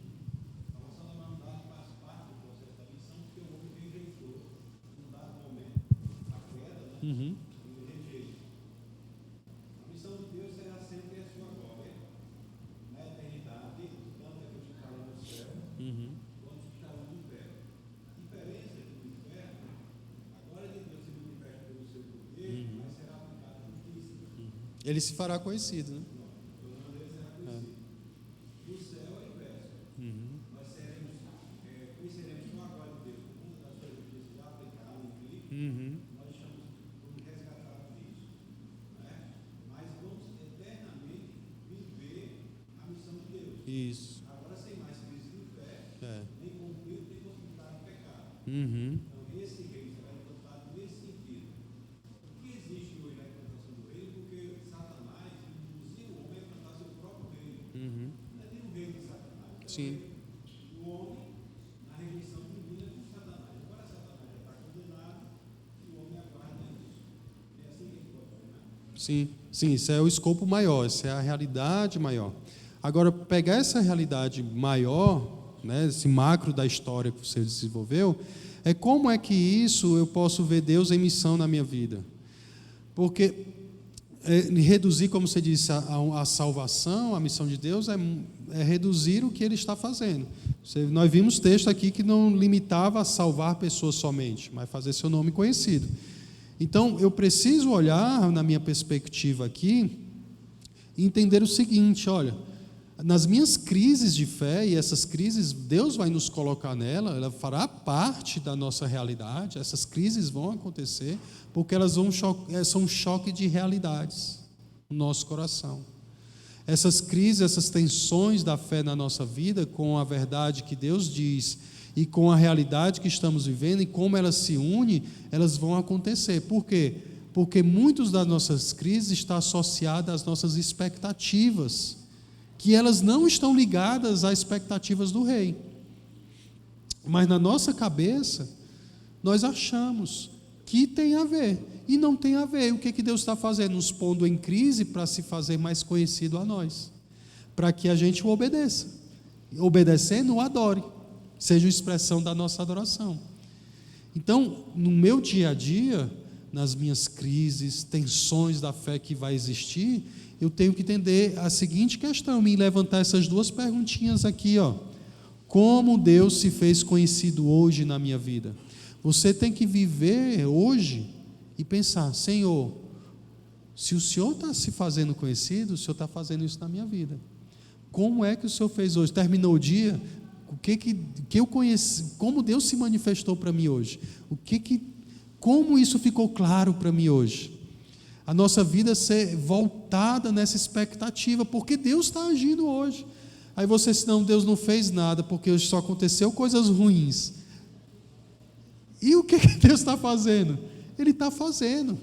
Uhum. Uhum. Ele se fará conhecido, né? Uhum. Uhum. Isso. É. Uhum. Uhum. Sim. Sim, sim, isso é o escopo maior, isso é a realidade maior. Agora, pegar essa realidade maior, né, esse macro da história que você desenvolveu, é como é que isso eu posso ver Deus em missão na minha vida. Porque reduzir, como você disse, a salvação, a missão de Deus é reduzir o que Ele está fazendo. Nós vimos texto aqui que não limitava a salvar pessoas somente, mas fazer seu nome conhecido. Então, eu preciso olhar, na minha perspectiva aqui, e entender o seguinte, olha, nas minhas crises de fé, e essas crises, Deus vai nos colocar nela, ela fará parte da nossa realidade, essas crises vão acontecer, porque elas são um choque de realidades no nosso coração. Essas crises, essas tensões da fé na nossa vida, com a verdade que Deus diz, e com a realidade que estamos vivendo, e como elas se unem, elas vão acontecer. Por quê? Porque muitas das nossas crises estão associadas às nossas expectativas, que elas não estão ligadas às expectativas do rei. Mas na nossa cabeça, nós achamos que tem a ver, e não tem a ver. O que Deus está fazendo? Nos pondo em crise para se fazer mais conhecido a nós, para que a gente o obedeça. Obedecendo, o adore, seja a expressão da nossa adoração. Então, no meu dia a dia, nas minhas crises, tensões da fé que vai existir, eu tenho que entender a seguinte questão, me levantar essas duas perguntinhas aqui, ó. Como Deus se fez conhecido hoje na minha vida? Você tem que viver hoje e pensar, Senhor, se o Senhor está se fazendo conhecido, o Senhor está fazendo isso na minha vida. Como é que o Senhor fez hoje? Terminou o dia, o que eu conheci, como Deus se manifestou para mim hoje? Como isso ficou claro para mim hoje? A nossa vida ser voltada nessa expectativa, porque Deus está agindo hoje. Aí você, senão Deus não fez nada, porque hoje só aconteceu coisas ruins. E o que Deus está fazendo? Ele está fazendo.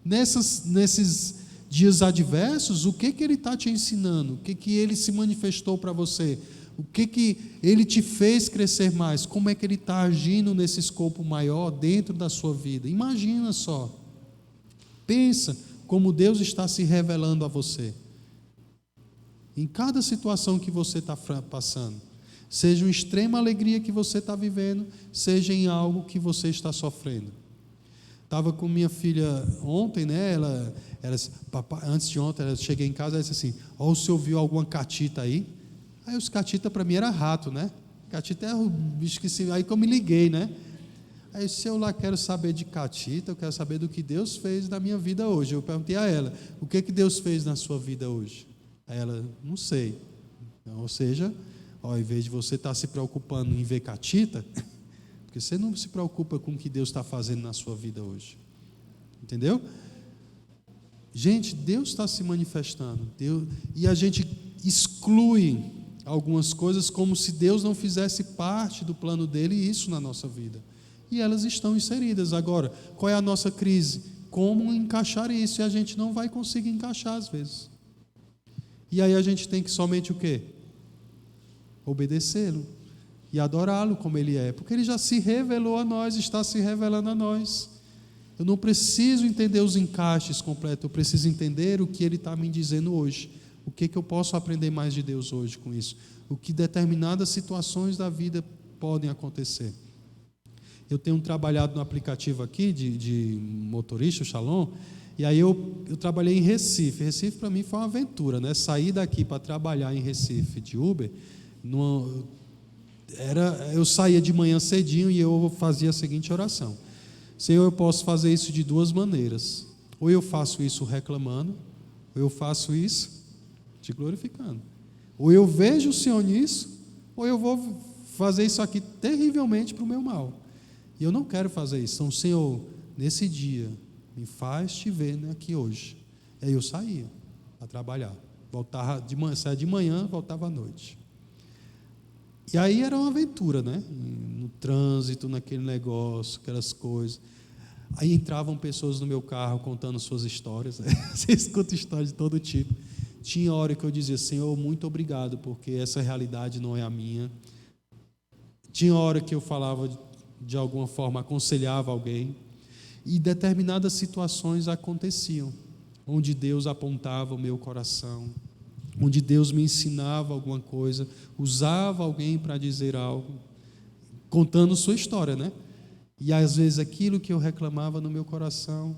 Nesses dias adversos, o que Ele está te ensinando? O que Ele se manifestou para você? O que Ele te fez crescer mais? Como é que Ele está agindo nesse escopo maior dentro da sua vida? Imagina só. Pensa como Deus está se revelando a você. Em cada situação que você está passando. Seja uma extrema alegria que você está vivendo, seja em algo que você está sofrendo. Estava com minha filha ontem, né? Ela papai, antes de ontem, eu cheguei em casa e disse assim: o senhor viu alguma catita aí? Aí os catita para mim era rato, né? Catita é o bicho que se... Aí que eu me liguei, né? Aí se eu lá quero saber de catita, eu quero saber do que Deus fez na minha vida hoje. Eu perguntei a ela, o que Deus fez na sua vida hoje? Aí ela, não sei. Então, ou seja, ao invés de você estar se preocupando em ver catita, porque você não se preocupa com o que Deus está fazendo na sua vida hoje. Entendeu? Gente, Deus está se manifestando. E a gente exclui algumas coisas como se Deus não fizesse parte do plano dele e isso na nossa vida. E elas estão inseridas. Agora, qual é a nossa crise? Como encaixar isso? E a gente não vai conseguir encaixar às vezes. E aí a gente tem que somente o quê? Obedecê-lo e adorá-lo como ele é, porque ele já se revelou a nós, está se revelando a nós. Eu não preciso entender os encaixes completos, eu preciso entender o que ele está me dizendo hoje. O que eu posso aprender mais de Deus hoje com isso? O que determinadas situações da vida podem acontecer. Eu tenho trabalhado no aplicativo aqui de motorista, o Shalom, e aí eu trabalhei em Recife. Recife para mim foi uma aventura, né? Sair daqui para trabalhar em Recife de Uber, eu saía de manhã cedinho e eu fazia a seguinte oração: Senhor, eu posso fazer isso de duas maneiras. Ou eu faço isso reclamando, ou eu faço isso te glorificando. Ou eu vejo o Senhor nisso, ou eu vou fazer isso aqui terrivelmente para o meu mal. E eu não quero fazer isso. Então, Senhor, nesse dia, me faz te ver aqui hoje. E aí eu saía para trabalhar. Saía de manhã, voltava à noite. E aí era uma aventura, né? No trânsito, naquele negócio, aquelas coisas. Aí entravam pessoas no meu carro contando suas histórias. Você escuta histórias de todo tipo. Tinha hora que eu dizia, Senhor, muito obrigado, porque essa realidade não é a minha. Tinha hora que eu falava, de alguma forma, aconselhava alguém. E determinadas situações aconteciam, onde Deus apontava o meu coração, onde Deus me ensinava alguma coisa, usava alguém para dizer algo, contando sua história, né? E às vezes aquilo que eu reclamava no meu coração,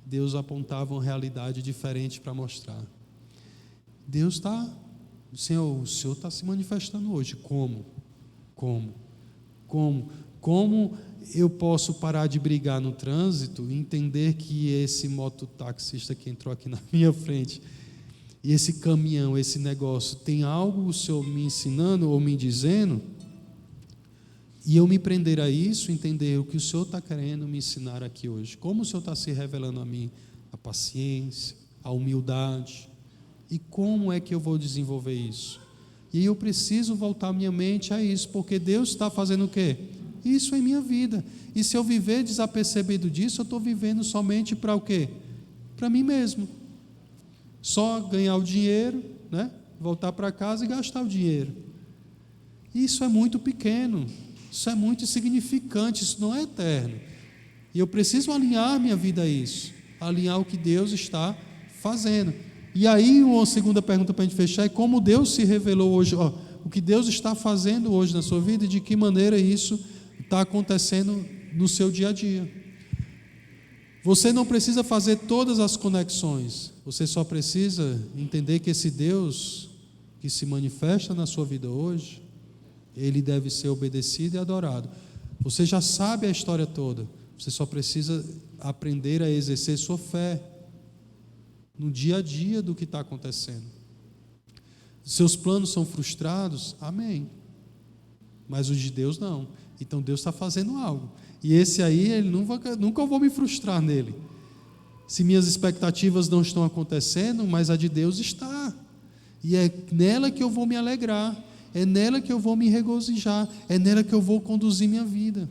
Deus apontava uma realidade diferente para mostrar. Deus está, o Senhor está se manifestando hoje. Como eu posso parar de brigar no trânsito e entender que esse mototaxista que entrou aqui na minha frente, e esse caminhão, esse negócio, tem algo o Senhor me ensinando ou me dizendo, e eu me prender a isso, entender o que o Senhor está querendo me ensinar aqui hoje. Como o Senhor está se revelando a mim? A paciência, a humildade. E como é que eu vou desenvolver isso? E eu preciso voltar minha mente a isso, porque Deus está fazendo o quê? Isso em minha vida. E se eu viver desapercebido disso, eu estou vivendo somente para o quê? Para mim mesmo. Só ganhar o dinheiro, né? Voltar para casa e gastar o dinheiro. Isso é muito pequeno, isso é muito insignificante, isso não é eterno. E eu preciso alinhar minha vida a isso, alinhar o que Deus está fazendo. E aí, uma segunda pergunta para a gente fechar é como Deus se revelou hoje, o que Deus está fazendo hoje na sua vida e de que maneira isso está acontecendo no seu dia a dia. Você não precisa fazer todas as conexões, você só precisa entender que esse Deus que se manifesta na sua vida hoje, ele deve ser obedecido e adorado. Você já sabe a história toda, você só precisa aprender a exercer sua fé no dia a dia do que está acontecendo. Seus planos são frustrados? Amém. Mas os de Deus não. Então Deus está fazendo algo. E esse aí, nunca eu vou me frustrar nele. Se minhas expectativas não estão acontecendo, mas a de Deus está. E é nela que eu vou me alegrar. É nela que eu vou me regozijar. É nela que eu vou conduzir minha vida.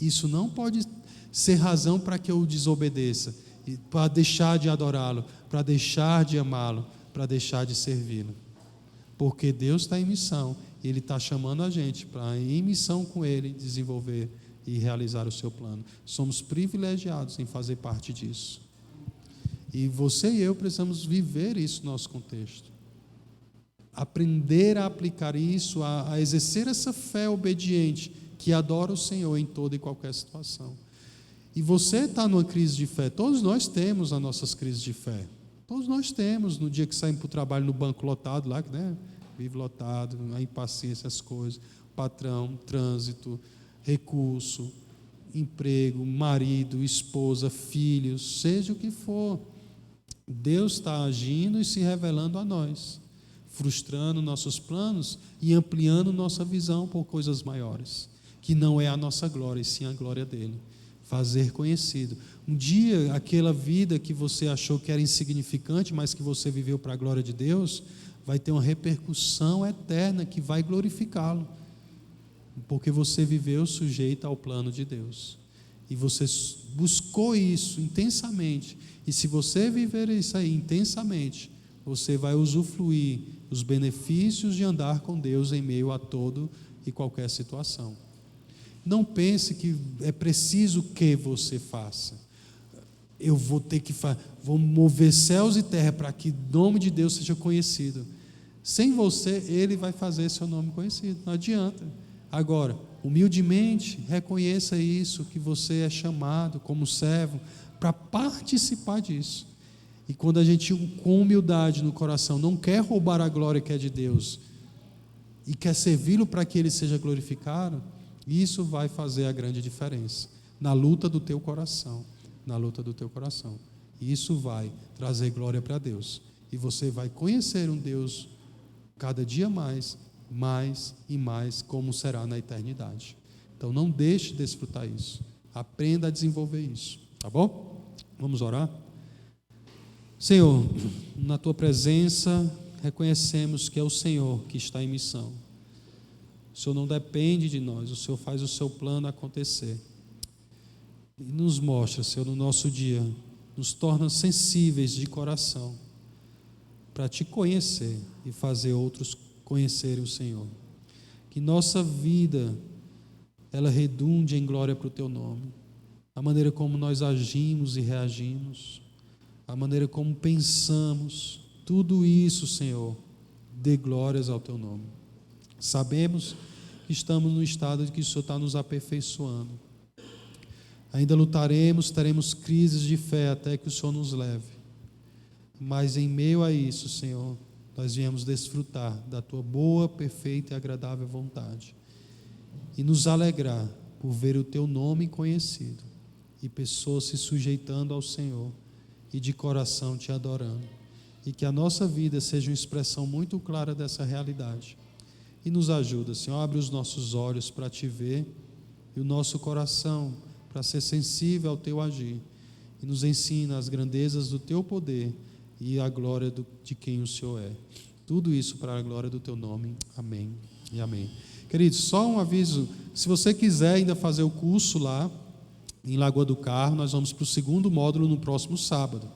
Isso não pode ser razão para que eu desobedeça, para deixar de adorá-lo, para deixar de amá-lo, para deixar de servi-lo. Porque Deus está em missão, e Ele está chamando a gente para, em missão com Ele, desenvolver e realizar o seu plano. Somos privilegiados em fazer parte disso. E você e eu precisamos viver isso no nosso contexto. Aprender a aplicar isso, a exercer essa fé obediente, que adora o Senhor em toda e qualquer situação. E você está numa crise de fé. Todos nós temos as nossas crises de fé. Todos nós temos. No dia que saímos para o trabalho no banco lotado lá, né? vive lotado, a impaciência, as coisas, patrão, trânsito, recurso, emprego, marido, esposa, filhos, seja o que for. Deus está agindo e se revelando a nós, frustrando nossos planos e ampliando nossa visão por coisas maiores, que não é a nossa glória, e sim a glória dele. Fazer conhecido. Um dia, aquela vida que você achou que era insignificante, mas que você viveu para a glória de Deus, vai ter uma repercussão eterna que vai glorificá-lo, porque você viveu sujeito ao plano de Deus, e você buscou isso intensamente, e se você viver isso aí intensamente, você vai usufruir os benefícios de andar com Deus em meio a todo e qualquer situação. Não pense que é preciso que você faça. Eu vou ter que vou mover céus e terra para que o nome de Deus seja conhecido. Sem você, Ele vai fazer seu nome conhecido. Não adianta. Agora, humildemente, reconheça isso, que você é chamado como servo para participar disso. E quando a gente, com humildade no coração, não quer roubar a glória que é de Deus e quer servi-lo para que Ele seja glorificado, isso vai fazer a grande diferença na luta do teu coração, na luta do teu coração. E isso vai trazer glória para Deus. E você vai conhecer um Deus cada dia mais e mais, como será na eternidade. Então não deixe de desfrutar isso. Aprenda a desenvolver isso, tá bom? Vamos orar? Senhor, na Tua presença, reconhecemos que é o Senhor que está em missão. O Senhor não depende de nós, o Senhor faz o seu plano acontecer. E nos mostra, Senhor, no nosso dia, nos torna sensíveis de coração para Te conhecer e fazer outros conhecerem o Senhor. Que nossa vida, ela redunde em glória para o Teu nome. A maneira como nós agimos e reagimos, a maneira como pensamos, tudo isso, Senhor, dê glórias ao Teu nome. Sabemos que estamos no estado de que o Senhor está nos aperfeiçoando. Ainda lutaremos, teremos crises de fé até que o Senhor nos leve. Mas em meio a isso, Senhor, nós viemos desfrutar da Tua boa, perfeita e agradável vontade. E nos alegrar por ver o Teu nome conhecido e pessoas se sujeitando ao Senhor e de coração Te adorando. E que a nossa vida seja uma expressão muito clara dessa realidade. E nos ajuda, Senhor, abre os nossos olhos para Te ver e o nosso coração para ser sensível ao Teu agir. E nos ensina as grandezas do Teu poder e a glória de quem o Senhor é. Tudo isso para a glória do Teu nome. Amém e amém. Queridos, só um aviso, se você quiser ainda fazer o curso lá em Lagoa do Carro, nós vamos para o segundo módulo no próximo sábado.